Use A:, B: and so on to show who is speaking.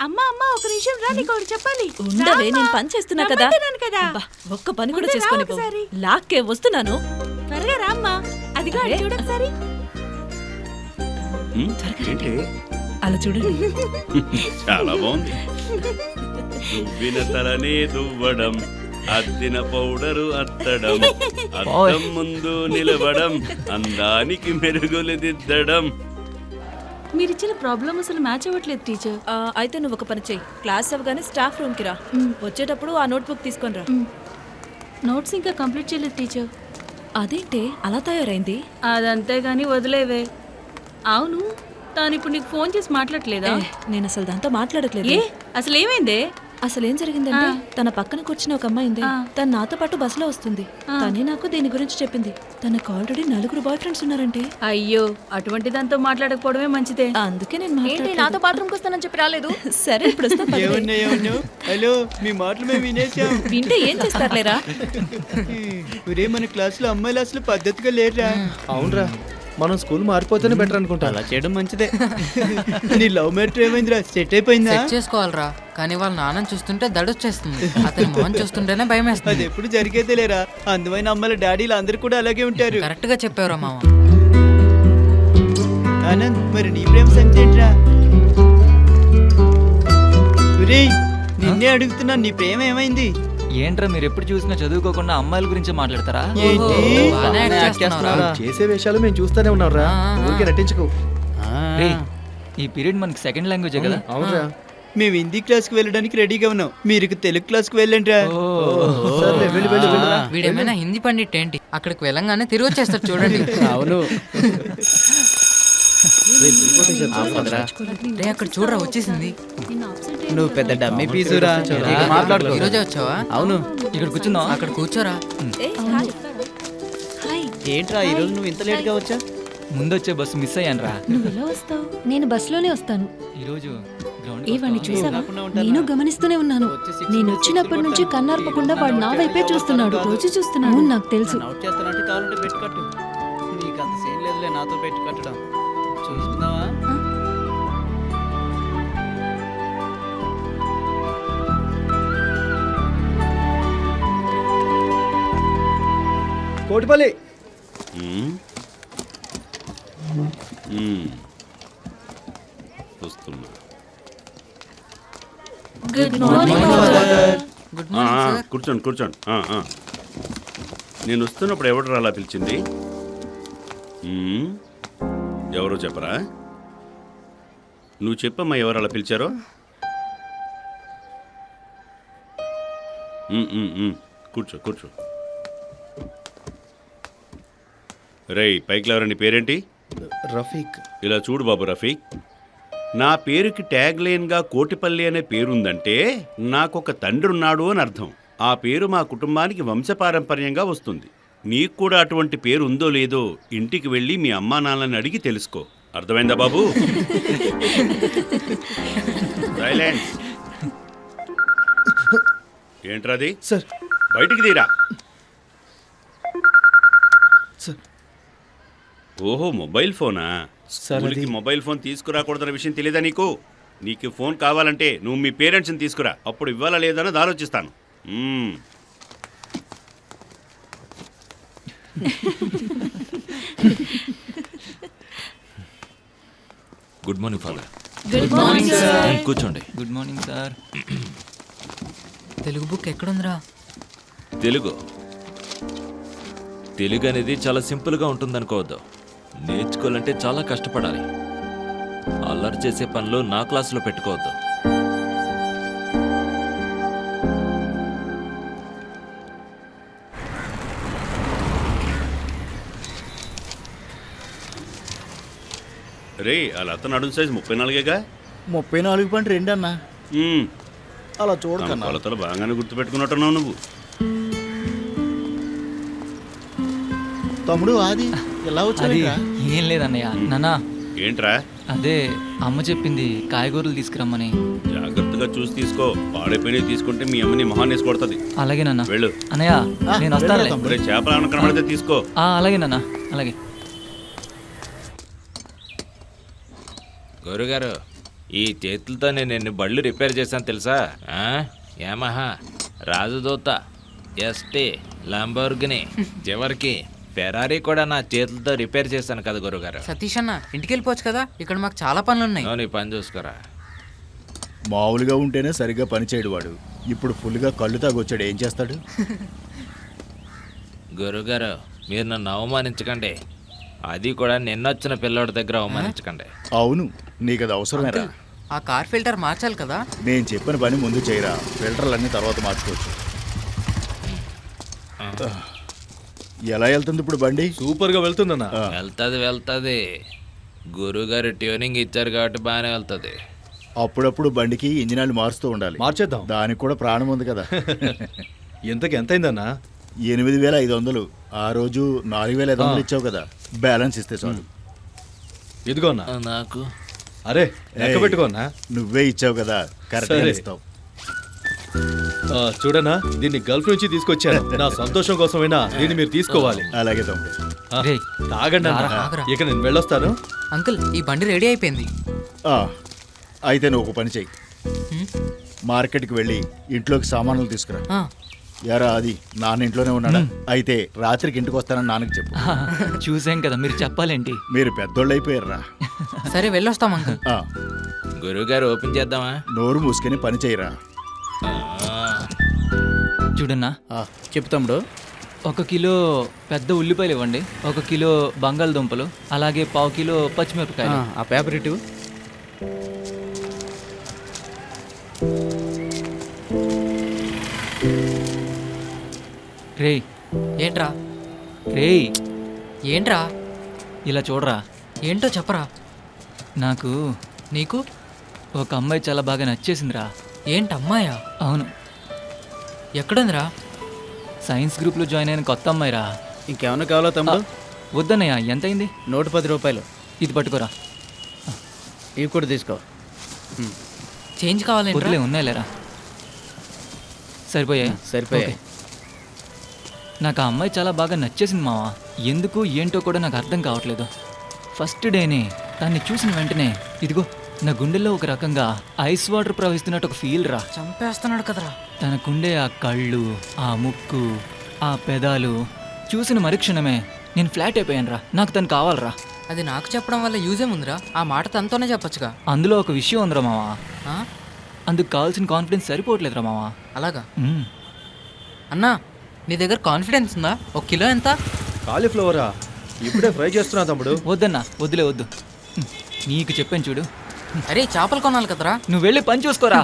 A: అమ్మా అమ్మా ఒక నిమిషం రా, నీకు ఒకటి చెప్పాలి.
B: ఉండవే, నేను పని చేస్తున్నా కదా.
A: కదా
B: అబ్బా, ఒక్క పని కూడా
A: ముందే రా
B: చేసుకొని
A: ఒకసారి.
B: లాక్కే వస్తున్నాను.
A: త్వరగా రా అమ్మా. అదిగో
B: అరే.
A: చూడు ఒకసారి.
C: ఏంటి
B: అలా చూడండి.
C: చాలా బాగుంది. దువ్విన తలనే దువ్వడం, అద్దిన పౌడరు అత్తడం, అద్దం ముందు నిలవడం, అందానికి మెరుగులు దిద్దడం.
A: మీరిచ్చిన ప్రాబ్లం అసలు మ్యాచ్ అవ్వట్లేదు టీచర్.
B: అయితే నువ్వు ఒక పని చెయ్యి. క్లాస్ అవ్వగానే స్టాఫ్ రూమ్ కి రా. వచ్చేటప్పుడు ఆ నోట్బుక్ తీసుకొని రా.
A: నోట్స్ ఇంకా కంప్లీట్ చేయలేదు టీచర్.
B: అదేంటే అలా తయారైంది?
A: అదంతే గాని వదిలేవే. అవును, తాను ఇప్పుడు నీకు ఫోన్ చేసి మాట్లాడలేదా?
B: నేను అసలు దాంతో మాట్లాడట్లేదు.
A: ఏ అసలు ఏమైందే?
B: అసలు ఏం జరిగిందంటే, తన పక్కన కూర్చున్న ఒక అమ్మాయి ఉంది. తను నాతో పాటు బస్సులో వస్తుంది. తనే నాకు దీని గురించి చెప్పింది. తనకు ఆల్రెడీ 4 బాయ్ ఫ్రెండ్స్ ఉన్నారంటే.
A: అయ్యో, అటువంటి దాంతో మాట్లాడకపోవడమే మంచిదే.
B: అందుకే నేను
D: నాతో బాత్రూమ్కి వస్తానని చెప్పి రాలేదు.
B: సరే ఇప్పుడు వస్తా, పదండి.
E: హలో, మీ మాటలు మేము వినేసాం.
B: వింటే ఏం చేస్తారులేరా?
E: ఒరే, మన క్లాసులో అమ్మాయిలు అసలు పద్ధతిగా లేరురా.
F: అవునరా, మనం స్కూల్ మారిపోతేనే బెటర్ అనుకుంటా.
E: అలా చేయడం మంచిదే. నీ లవ్ మ్యాటర్ ఏమైందిరా? సెట్ అయిపోయిందా?
G: సెట్ చేసుకోవాలరా, కానీ వాళ్ళ నాన్నని చూస్తుంటే దడొచ్చేస్తుంది. అతని మొహం చూస్తుంటేనే భయం
E: అది
G: వేస్తుంది.
E: ఎప్పుడు జరిగేదే లేరా. అందమైన అమ్మాయిల డాడీలు అందరు కూడా అలాగే ఉంటారు.
G: కరెక్ట్ గా చెప్పావురా మామ.
E: ఆనంద్, మరి నీ ప్రేమ సంగతి ఏంట్రా? ఒరేయ్, నిన్నే అడుగుతున్నా, నీ ప్రేమ ఏమైంది?
H: ఏంట్రా మీరు ఎప్పుడు చూసినా చదువుకోకుండా అమ్మాయిల గురించి మాట్లాడతారా?
E: ఏంటి?
G: బాగానే యాక్ట్ చేస్తున్నావురా.
F: చేసే విషయాలు మేము చూస్తూనే ఉన్నారా, ఊరికే నటించుకో.
H: రేయ్, ఈ పీరియడ్ మనకి సెకండ్ లాంగ్వేజ్ కదా.
F: అవునరా,
E: మేము హిందీ క్లాస్ కి వెళ్ళడానికి రెడీగా ఉన్నాం. మీరు తెలుగు క్లాస్ కి వెళ్ళండి రా.
F: సర్లే, వెళ్ళి వెళ్ళి వెళ్ళిరా.
G: వీడేమైనా హిందీ పండిట్ ఏంటి? అక్కడికి వెళ్ళంగానే తిరిగి వచ్చేస్తాడు చూడండి.
F: అవును.
G: రే, అక్కడ చూడరా వచ్చేసింది.
E: నువ్వు పెద్ద డమ్మీ పీసురా.
F: మాట్లాడుకో.
G: ఈ రోజే వచ్చావా?
E: అవును.
H: ఇక్కడ కూర్చుందాం.
G: అక్కడ కూర్చోరా.
E: ఏంట్రా ఈ రోజు నువ్వు ఇంత లేట్ గా వచ్చా?
H: ముందొచ్చే బస్సు మిస్ అయ్యాను రా.
A: నువ్వు ఎలా వస్తావు?
D: నేను బస్సులోనే వస్తాను.
H: ఈరోజు గ్రౌండ్
D: ఏవాణ్ణి చూసావా? నేను గమనిస్తూనే ఉన్నాను. నేను వచ్చినప్పటి నుంచి కన్నార్పకుండా వాడు నా వైపే చూస్తున్నాడు. రోజు చూస్తున్నాను. అవును, నాకు తెలుసు.
E: అవుట్ చేస్తానంటే కావాలంటే పెట్టి కట్టు. నీకు అంత సీన్ లేదులే నాతో పెట్టి కట్టడం. చూసుకుందావా?
F: కోటిపల్లి.
C: వస్తున్నా.
A: Good morning father.
G: Good morning sir.
C: కూర్చోండి కూర్చోండి. నేను వస్తున్నప్పుడు ఎవడు అలా పిలిచింది? ఎవరో చెప్పరా? నువ్వు చెప్పమ్మా, ఎవరు అలా పిలిచారో? కూర్చో కూర్చో. రేయ్, పైకి లేవరా. నీ పేరేంటి?
F: రఫీక్.
C: ఇలా చూడు బాబు రఫీక్, నా పేరుకి ట్యాగ్ లైన్గా కోటిపల్లి అనే పేరుందంటే నాకొక తండ్రి ఉన్నాడు అని అర్థం. ఆ పేరు మా కుటుంబానికి వంశపారంపర్యంగా వస్తుంది. నీకు కూడా అటువంటి పేరు ఉందో లేదో ఇంటికి వెళ్ళి మీ అమ్మా నాన్నని అడిగి తెలుసుకో. అర్థమైందా బాబు? సైలెన్స్. ఏంట్రాది?
F: సార్.
C: బయటికి తీరా.
F: సార్.
C: ఓహో, మొబైల్ ఫోనా? స్కూల్కి మొబైల్ ఫోన్ తీసుకురాకూడదన్న విషయం తెలియదా నీకు? నీకు ఫోన్ కావాలంటే నువ్వు మీ పేరెంట్స్ని తీసుకురా, అప్పుడు ఇవ్వాలా లేదన్నది ఆలోచిస్తాను.
I: Good morning father.
A: Good morning sir.
I: కూర్చోండి.
H: Good morning sir.
G: Telugu book ఎక్కడుందిరా?
I: తెలుగు తెలుగు అనేది చాలా సింపుల్గా ఉంటుందనుకోవద్దు. నేర్చుకోవాలంటే చాలా కష్టపడాలి. అల్లరి చేసే పనులు నా క్లాసులో పెట్టుకోవద్దు.
C: రే, అలా అతను అడుగు సైజు 34గా.
E: 34.2 అన్నా. అలా
C: తన కొలతలు బాగానే గుర్తుపెట్టుకున్నట్టున్నావు నువ్వు.
E: తమ్ముడు అది ఎలా
H: అది ఏం లేదన్నయ్య. నాన్నా,
C: ఏంట్రా?
H: అదే అమ్మ చెప్పింది కాయగూరలు తీసుకురమ్మని.
C: జాగ్రత్తగా చూసి తీసుకో, పాడైపోయినవి తీసుకుంటే మీ అమ్మని మొహాన్ని వేసి కొడుతుంది.
H: అలాగే నాన్న.
C: వెళ్ళు.
H: అన్నయ్య, నేను వస్తానులే.
C: ఒరే, చేపలు ఏమైనా కనబడితే తీసుకో.
H: అలాగే నాన్న, అలాగే.
I: గురుగారు, ఈ చేతులతో నేను ఎన్ని బళ్ళు రిపేర్ చేశాను తెలుసా? యామహా, రాజదూత, ఎస్టీ, లంబోర్గిని, చివరికి ఫెరారీ కూడా నా చేతులతో రిపేర్ చేశాను కదా గురుగారు.
G: సతీష్ అన్న ఇంటికి వెళ్ళిపోవచ్చు కదా, ఇక్కడ మాకు చాలా పనులు ఉన్నాయి.
I: నీ పని చూసుకోరా.
J: మామూలుగా ఉంటేనే సరిగ్గా పనిచేయడు వాడు. ఇప్పుడు ఫుల్గా కళ్ళు తాగొచ్చాడు, ఏం చేస్తాడు?
I: గురుగారు మీరు నన్ను అవమానించకండి, అది కూడా నిన్నొచ్చిన పిల్లోడి దగ్గర అవమానించకండి.
J: అవును, నీకు అది అవసరమేరా?
G: ఆ కార్ ఫిల్టర్ మార్చాలి కదా.
J: నేను చెప్పిన పని ముందు చేయరా, ఫిల్టర్లన్నీ తర్వాత మార్చుకోవచ్చు. ఎలా వెళ్తుంది ఇప్పుడు బండి?
F: సూపర్ గా వెళ్తుందన్నా.
I: వెళ్తుంది. గురుగారు ట్యూనింగ్ ఇచ్చారు కాబట్టి బాగానే వెళ్తుంది.
J: అప్పుడప్పుడు బండికి ఇంజిన్ ఆయిల్ మారుస్తూ ఉండాలి.
F: మార్చేద్దాం.
J: దానికి కూడా ప్రాణం ఉంది కదా.
F: ఎంతకి ఎంతైందన్నా?
J: 8,500. ఆ రోజు 4,500 ఇచ్చావు కదా, బ్యాలెన్స్ ఇస్తే చాలు.
F: ఇదిగో అన్నా.
I: నాకు
F: అరే లెక్క పెట్టుకో అన్నా.
J: నువ్వే ఇచ్చావు కదా, కరెక్ట్గా
F: సరే.
J: ఇస్తావు.
F: చూడన్నా, దీన్ని గల్ఫ్ నుంచి తీసుకొచ్చాను. నా సంతోషం కోసమైనా దీన్ని మీరు తీసుకోవాలి.
J: అలాగే తమ్ముడు.
F: తాగండి అన్నా.
G: ఆగరా.
F: ఇక నేను వెళ్ళొస్తాను.
G: అంకుల్ ఈ బండి రెడీ అయిపోయింది.
J: ఆ, అయితే నువ్వు ఒక పని చెయ్యి. మార్కెట్కి వెళ్ళి ఇంట్లోకి సామాన్లు తీసుకురా.
G: ఆ,
J: యారా అది నాన్న ఇంట్లోనే ఉన్నాడా? అయితే రాత్రికి ఇంటికి వస్తానని నాన్నకి చెప్పు.
H: చూసాం కదా, మీరు చెప్పాలేంటి?
J: మీరు పెద్దోళ్ళు అయిపోయారా?
G: సరే వెళ్ళొస్తాం అంకుల్.
I: గురుగారు ఓపెన్ చేద్దామా?
J: నోరు మూసుకొని పని చేయరా.
H: చూడన్నా,
E: చెప్పు తమ్ముడు.
H: 1 కిలో పెద్ద ఉల్లిపాయలు ఇవ్వండి, 1 కిలో బంగాళదుంపలు, అలాగే 1/4 కిలో పచ్చిమిరపకాయలు.
E: ఆ పేపర్ ఇటు.
H: రేయ్
G: ఏంట్రా?
H: రేయ్,
G: ఏంట్రా?
H: ఇలా చూడరా.
G: ఏంటో చెప్పరా.
H: నాకు
G: నీకు
H: ఒక అమ్మాయి చాలా బాగా నచ్చేసిందిరా.
G: ఏంటమ్మాయా?
H: అవును,
G: ఎక్కడుందిరా?
H: సైన్స్ గ్రూప్లో జాయిన్ అయిన కొత్త అమ్మాయిరా.
E: ఇంకేమన్నా కావాలా తమ్ముడు?
H: వద్దన్నయ్య, ఎంతైంది?
E: 110 రూపాయలు.
H: ఇది పట్టుకోరా.
E: ఇవి కూడా తీసుకో.
G: చేంజ్ కావాలంటే
H: వదిలే, ఉన్నాయిలేరా. సరిపోయాయి.
E: సరిపోయాయి.
H: ఓకే. నాకు ఆ అమ్మాయి చాలా బాగా నచ్చేసింది మావా. ఎందుకు ఏంటో కూడా నాకు అర్థం కావట్లేదు. ఫస్ట్ డేనే దాన్ని చూసిన వెంటనే ఇదిగో నా గుండెల్లో ఒక రకంగా ఐస్ వాటర్ ప్రవహిస్తున్నట్టు ఒక ఫీల్ రా.
G: చంపేస్తున్నాడు కదరా.
H: తనకుండే ఆ కళ్ళు, ఆ ముక్కు, ఆ పెదాలు చూసిన మరుక్షణమే నేను ఫ్లాట్ అయిపోయాను రా. నాకు తను కావాలరా.
G: అది నాకు చెప్పడం వల్ల యూజ్ ఏముందిరా? ఆ మాట తనతోనే చెప్పొచ్చుగా.
H: అందులో ఒక విషయం ఉందిరా మావా.
G: ఆ?
H: అందుకు కావాల్సిన కాన్ఫిడెన్స్ సరిపోవట్లేదురా మావా.
G: అలాగా? అన్నా, నీ దగ్గర కాన్ఫిడెన్స్ ఉందా? 1 కిలో ఎంత?
F: కాలీఫ్లవరా? ఇప్పుడే ఫ్రై చేస్తున్నా తమ్ముడు.
H: వద్దన్నా, వద్దు. నీకు చెప్పాను చూడు.
G: అరే చేపలు కొనాలి కదరా.
H: నువ్వు వెళ్ళి పని చూసుకోరా.